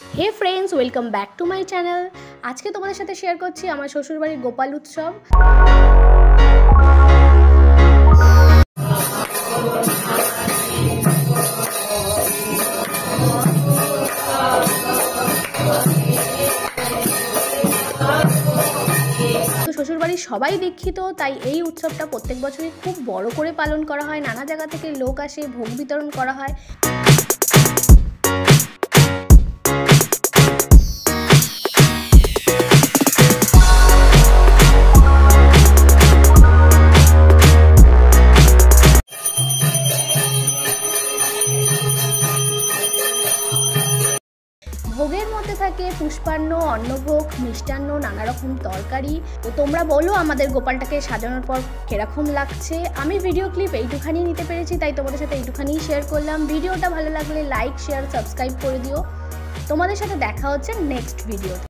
Hey friends, welcome back to my channel. আজকে তোমাদের সাথে শেয়ার করছি আমার শ্বশুরবাড়ির গোপাল উৎসব। শ্বশুরবাড়ির সবাই দীক্ষিত, তাই এই উৎসবটা প্রত্যেক বছরই খুব বড় করে পালন করা হয়। নানা জায়গা থেকে লোক আসে, ভোগ বিতরণ করা হয়। ভোগের মধ্যে থাকে পুষ্পান্ন, অন্নভোগ, মিষ্টান্ন, নানা রকম তরকারি। তো তোমরা বলো আমাদের গোপালটাকে সাজানোর পর কিরকম লাগছে। আমি ভিডিও ক্লিপ এইটুখানি নিতে পেরেছি, তাই তোমাদের সাথে এইটুখানিই শেয়ার করলাম। ভিডিওটা ভালো লাগলে লাইক, শেয়ার, সাবস্ক্রাইব করে দিও। তোমাদের সাথে দেখা হচ্ছে নেক্সট ভিডিও।